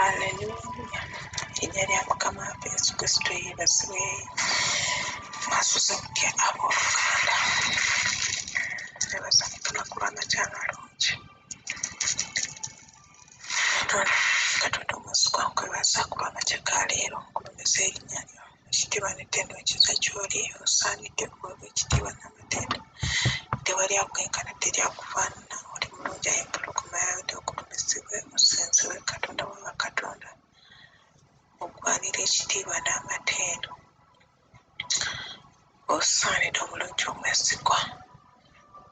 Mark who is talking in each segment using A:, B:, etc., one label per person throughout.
A: Haleluya. Erinnya lya Mukama waffe Yesu Kristo yeebazibwe. Mwasuze mutya abooluganda. Twebaza Mukama ku lw'amakya amalungi. Katonda omwesigwa nkwebaza ku lw'amakya ga leero. Nkulumiriza erinnya lyo. Ekitiibwa n'ettendo ekiza gy'oli osaanidde okuweebwa ekitiibwa n'amatendo. Tewali akwenkana teryakufaanana. Oli mulungi ayempuluguma yawedde okulumizibwe osinzibwe Katonda wa bakatonda. Ogwanira ekitiibwa n'amatendo. Osaanidde omulungi omwesigwa.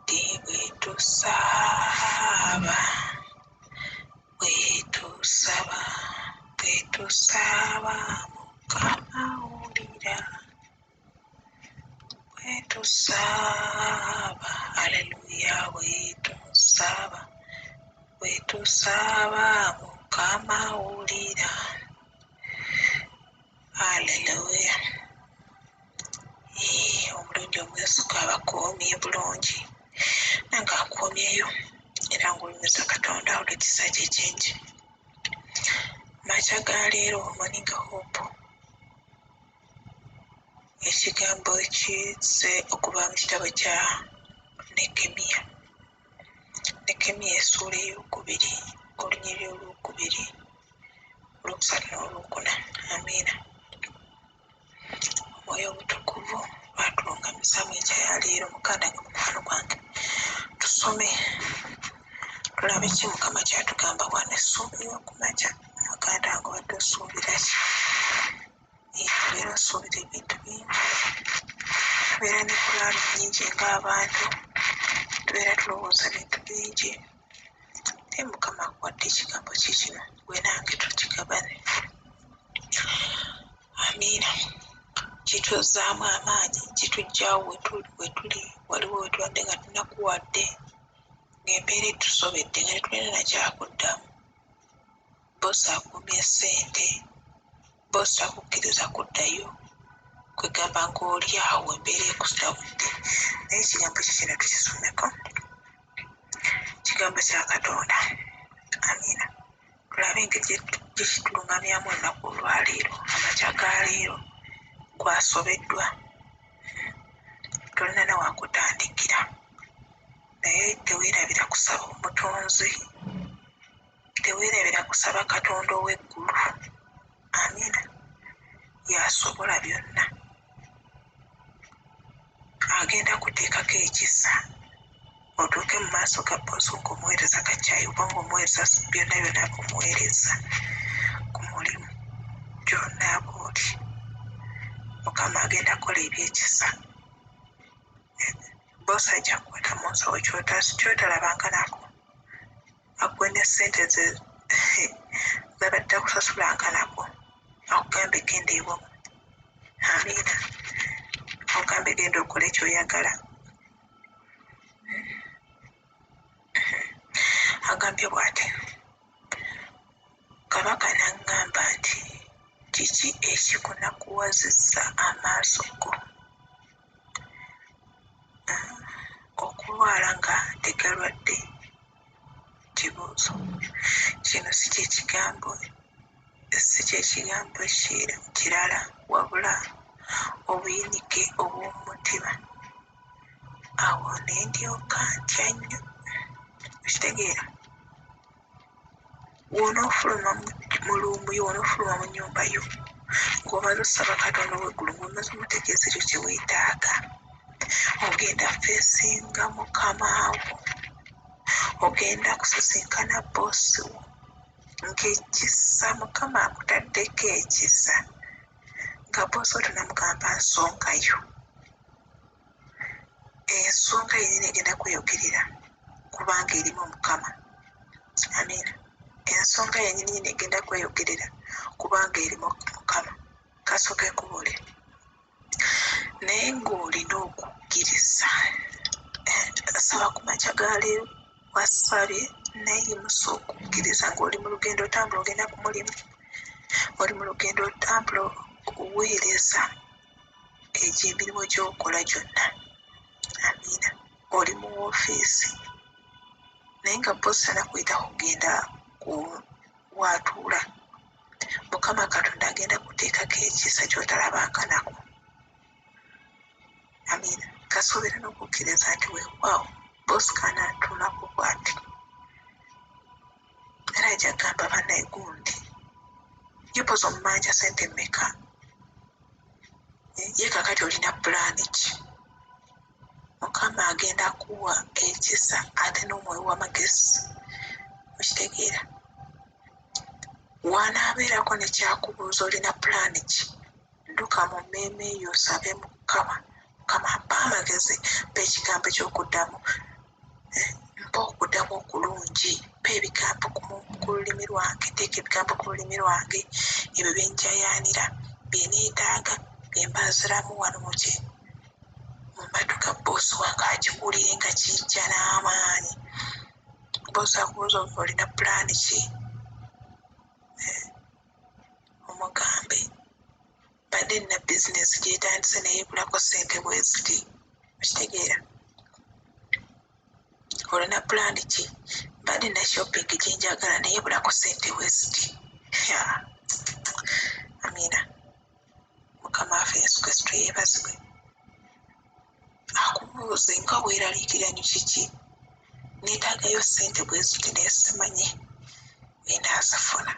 A: Ddi bwetusaaba Mukama wulira. Bwetusaaba haleluya. Bwetusaaba Mukama wulira. Haleluya. Omulungi omwesigwa abakuumye bulungi nange akuumyeyo era ngulumiza Katonda olw'ekisa kye kingi. Makya ga leero Morning Hope. Ekigambo ekizze okuva mu kitabo kya Nekemiya. Nekemiya essuula ey'okubiri olunyiriri olwokubiri olwokusatu n'olwokuna. Amiina. Omwoyo omutukuvu lwatulungamizaamu enkya ya leero. Muganda nga mukwano gwange tusome tulabe ki Mukama kyatugamba wano. Essuubi y'okumakya muganda nga obadde osuubira ki? Tubeera osuubira ebintu bingi, tubeera ne pulaani nnyingi ng'abantu, tubeera tulowooza bintu bingi. Naye Mukama akuwadde ekigambo kye kino gwe nange tukigabane. Amiina. Kituzzaamu amaanyi, kituggyaawo we tuli, waliwo we tubadde nga tunakuwadde, ng'embeera etusobedde nga tetulina na kyakuddamu. Boosi akumye ssente, boosi takukkiriza kuddayo, kwegamba ng'oli awo embeera ekusabudde. Naye ekigambo kye kino tukisomeko. Kigambo kya Katonda. Amiina. Tulabe engeri gye kitulungamyamu olunaku olwaleero, amakya ga leero gwasobeddwa. Tolina na wakutandikira. Naye teweerabira kusaba omutonzi, teweerabira kusaba Katonda ow'eggulu. Amiina. Yasobola byonna. Agenda kuteekako ekisa otuuke mu maaso ga boosi ng'omuweereza kacaayi oba ng'omuweereza byonna byonna kumuweereza ku mulimu gyonna bw'oli. Mukama agenda kukola ebyekisa. Boosi ajja kukwata mu nsawo kyotalabanga nako. Akuwe ne ssente ze zabadde akusasulanga nako. Akugambe genda ewamu. Amiina. Ogambe genda okole ky'oyagala. Agambye bw'ati. Kabaka n'aŋŋamba nti kiki ekikunakuwazizza amaaso go okulwala nga tegalwadde? Kibuuzo. Kino si kye kigambo kirala wabula obuyinike obw'omutima. Awo ne ndyoka ntya nnyo. Okitegeera? W'onoofuluma mu lumbu yo, w'onoofuluma mu nnyumba yo, ng'omaze osaba Katonda ow'eggulu, ng'omaze omutegeeza ekyo kye weetaaga, ogenda feesinga Mukama wo, ogenda kusisinkana boosi wo, ng'ekisa Mukama akutaddeko ekisa, nga boosi wo tonamugamba nsongayo. Ensonga yennyini egenda kweyogerera kubanga erimu Mukama. Amiina. Ensonga yennyini egenda kweyogerera kubanga erimu Mukama. Kasooke nkubuulire. Naye ng'olina okukkiriza. Saba ku makya ga leero wasabye naye yimusa okukkiriza ng'oli mu lugendo otambula ogenda ku mulimu. Oli mu lugendo otambula oweereza egyo emirimu gy'okola gyonna. Amiina. Oli mu woofiisi naye nga boosi tanakuyita kugenda kuwaatuula Mukama Katonda agenda kuteekako ekisa ky'otalabanga nako. Amiina. Kasuubira n'okukkiriza nti weewaawo boosi kanaatulako bw'ati. Era ajja kugamba bannaye gundi yepoza omumanja sente mmeka? Ye kakati olina pulaani ki? Mukama agenda kuwa ekisa ate n'omwoyo w'amagezi. Okitegeera? Wanaabeerako ne kyakubuuza olina pulaani ki? Dduka mu mmeeme eyo osabe Mukama. Mukama mpa amagezi, mpa ekigambo eky'okuddamu. Mpa okuddamu okulungi, mpa ebigambo ku lulimi lwange, teeka ebigambo ku lulimi lwange ebyo bye njayaanira, bye neetaaga, bye mbaaziramu wano mu matu ga boosi wange akiwulire nga kijja n'amaanyi. Boosi akubuuza olina pulaani ki? Omugambe badde nina bizinesi gyetandise naye ebulako ssente bwe ziti. Okitegeera? Olina pulaani ki? Badde nina shopping gye njagala naye ebulako ssente bwe ziti. Amiina. Mukama waffe Yesu Kristo yeebazibwe. Akubuuze nga weeraliikirira nyo kiki? Neetaagayo ssente bwe ziti naye simanyi binaazifuna.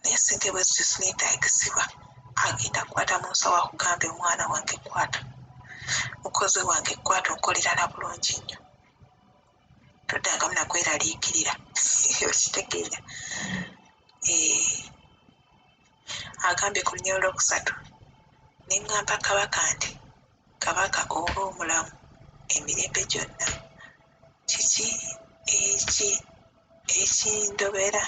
A: Naye ssente bwe ziti sineetaagisibwa. Agenda kukwata mu nsawo akugambe omwana wange kwata. Mukozi wange kwata onkolera na bulungi nnyo. Toddangamu na kweraliikirira. Okitegeera? Agambye ku lunyolo lwokusatu. Ne ŋŋamba Kabaka nti Kabaka oba omulamu emirembe gyonna. Kiki ekindobera?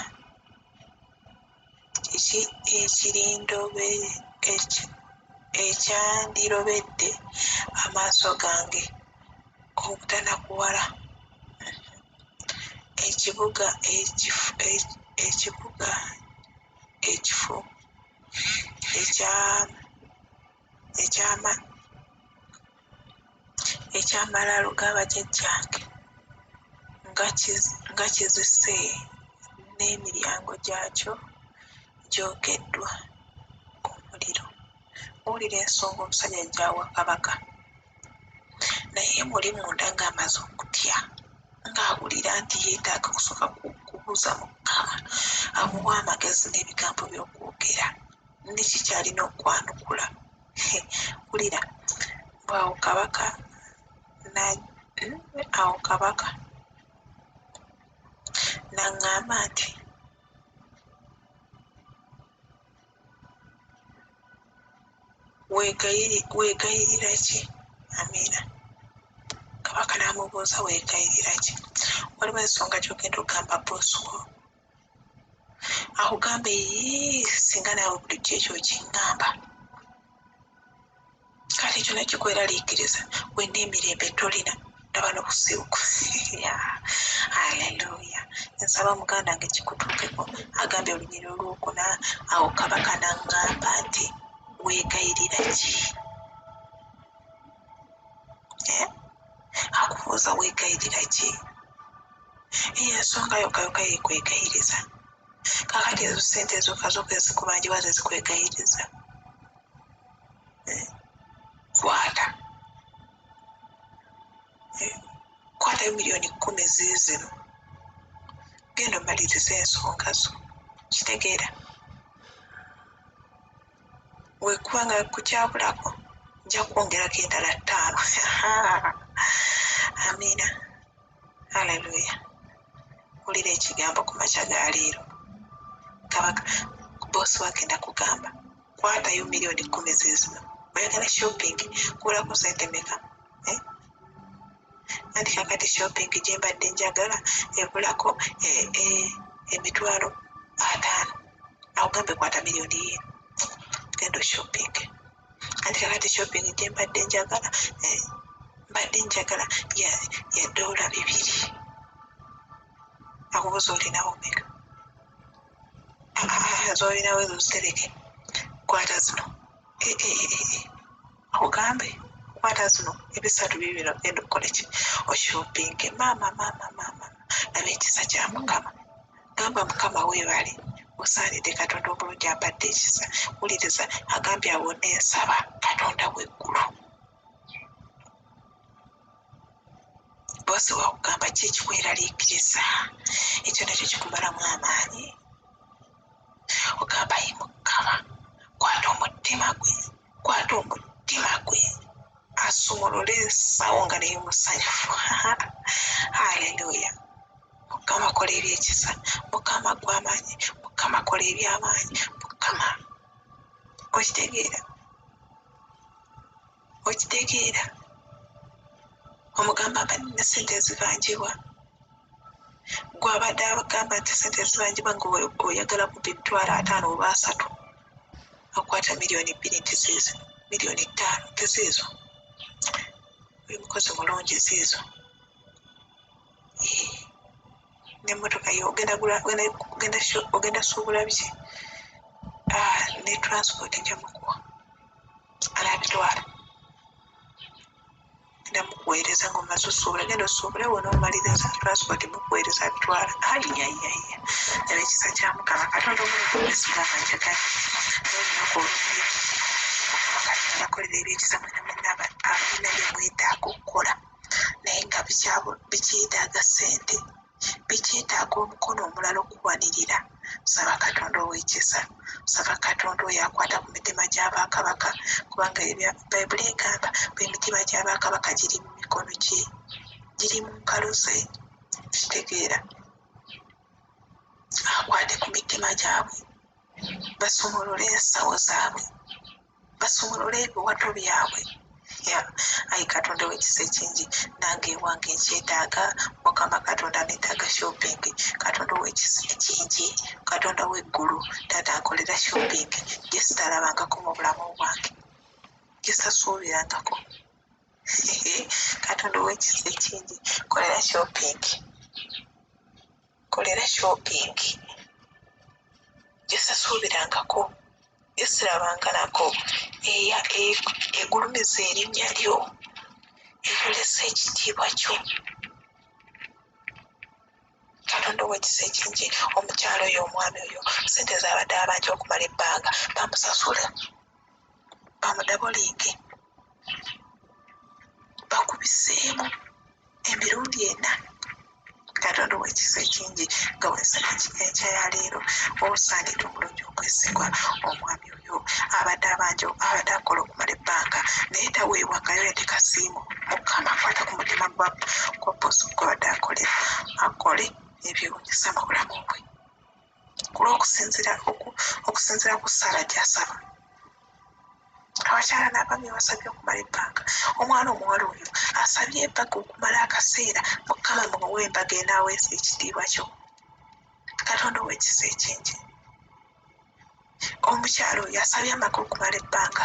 A: Kiki ekyandirobedde amaaso gange obutanakuwala? Ekibuga ekifu eky'amalaalo g'abajjajjange nga kizise n'emiryango gyakyo gyokeddwa omuliro. Owulira ensonga omusajja gy'awa Kabaka. Naye muli munda ng'amaze okutya, ng'awulira nti yeetaaga kusooka kubuuza Mukama amuwa amagezi n'ebigambo by'okwogera ne kikyalina okwanukula. Wulira, awo Kabaka n'aŋŋamba nti weegayirira ki? Amiina. Kabaka n'amubuuza weegayirira ki? Waliwo ensonga gy'ogenda okugamba boosi wo. Akugambe singa naawe bulijjo ekyo kiŋŋamba. Kati ekyo nakyo kweraliikiriza. Wenna emirembe tolina. Ndaba n'okusibuka. Haleluya. Nsaba muganda wange kikutuukeko. Agambye olunyiriri olwokuna. Awo Kabaka n'aŋŋamba nti weegayirira ki? Akubuuza weegayirira ki? Ensonga yokayoka yeekwegayiriza. Kakati ezo ssente zokazooka ezikubanjibwa ze zikwegayiriza. Kwatayo miliyoni 10 ziizino. Genda omaliriza ensonga zo. Kitegeera? Weekuba nga kukyabulako nja kwongerako endala 5. Amiina. Haleluya. Wulira ekigambo ku makya ga leero. Kabaka boosi wagenda kugamba kwatayo miliyoni 10 ziizino. Oyagala shopping kulako ssente mmeka? Anti kakati shopping gye mbadde njagala ebulako emitwalo 5. Akugambe kwata miliyoni ye. Genda shopping. Anti kakati shopping gye mbadde njagala ya $2. Akubuuza olinawo mmeka? Z'olinawo ezo zitereke. Kwata zino. Akugambe kwata zino ebisatu bibino genda okukola ki? Oshoppinge. Maama. Laba ekisa kya Mukama. Gamba Mukama weebale. osaanidde katonda obulungi ampadde ekisa. Wuliriza, agambye awo neesaba katonda w'eggulu. Bose wakugamba ki ekikweraliikiriza, ekyo nakyo kikumalamu amaanyi. Ogamba ye Mukama, kwata omutima gwe asumulule ensawo nga naye musanyufu. Haleluya. Mukama kola ebyekisa, Mukama gw'amaanyi, Mukama kola ebyamaanyi, Mukama. Okitegeera omugamba mba nina sente ezibanjibwa, gwe abadde abagamba nti sente ezibanjibwa ng'oyagala mu $50 oba 3 akwata $2 ntiziizo, $5 teziizo. Buli mukozi mulungi ziizo. N'emmotoka yo ogenda suubula biki? Ne transport nja mukuwa anaabitwala. Genda mukuweereza ng'omaze osuubula, genda osuubule wona omaliriza transport mukuweereza abitwala. Ayiyayiyaya, eba ekisa kya Mukama. Katonda omulungi esigama njagala n'olunaku olungi Katonda akolera ebyekisa mwena mwena abalina bye mwetaaga okukola, naye nga bikyetaaga ssente, bikyetaaga omukono omulala okuwanirira. Saba Katonda ow'ekisa, saba Katonda oyo akwata ku mitima gy'abakabaka, kubanga Bayibuli egamba emitima gy'abakabaka giri mu mikono gye, giri mu ngalo ze. Kitegeera, akwate ku mitima gyabwe, basumulule ensawo zaabwe, basumulule ebiwato byabwe. Ayi Katonda w'ekisa ekingi, nange ewange nkyetaaga. Mukama Katonda neetaaga shopping. Katonda ow'ekisa ekingi, Katonda w'eggulu, taata nkolera shopping gye sitalabangako mu bulamu bwange, gye sasuubirangako. Katonda ow'ekisa ekingi, kolera shopping gye sasuubirangako, gye sirabanganako. Egulumiza erinnya lyo, eyolesa ekitiibwa kyo. Katonda ow'ekisa ekingi, omukyalo oyo, omwami oyo, sente zabadde abanja okumala ebbanga, bamusasule, bamudabolinge, bakubiseemu emirundi 4. Katonda ow'ekisa ekingi, nga wensana enkya ya leero osaanidde omulungi okwesigwa omwami oyo abadde abanja, abadde akola okumala ebbanga naye taweebwangayo yadde kasiimu. Mukama akwata ku mutima gwa bosi gw'abadde akolera, akole ebyewuunyisa mu bulamu bwe, okusinziira ku Saala gy'asaba. Abakyala n'abaami basabye okumala ebbanga, omwana omuwala oyo asabye embaga okumala akaseera. Mukama muwe embaga enaaweesa ekitiibwa kyo. Katonda ow'ekisa ekingi, omukyalo oyo asabye amaka okumala ebbanga.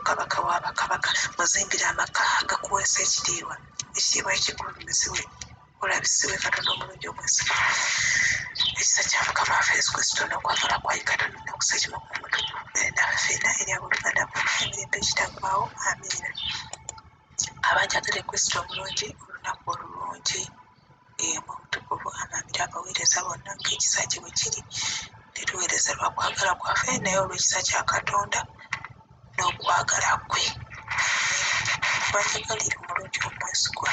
A: Kabaka w'abakabaka, muzimbire amaka agakuweesa ekitiibwa, ekitiibwa ekigulumizibwe, olabisibwe. Katonda omulungi omwesigwa, ekisa kya Mukama waffe Yesu Kristo n'okwagala kwa Katonda n'okusa kimu ku mutukuvu naffe ffenna eri abooluganda bwonna emirembe ekitagwawo. Amiina. Abanjagala Kristo omulungi, olunaku olulungi mu butukuvu, amaamira abaweereza bonna ng'ekisa kye bwe kiri. Tetuweereza lwa kwagala kwaffe naye olw'ekisa kya Katonda n'okwagala kwe. Abanjagalira omulungi omwesigwa.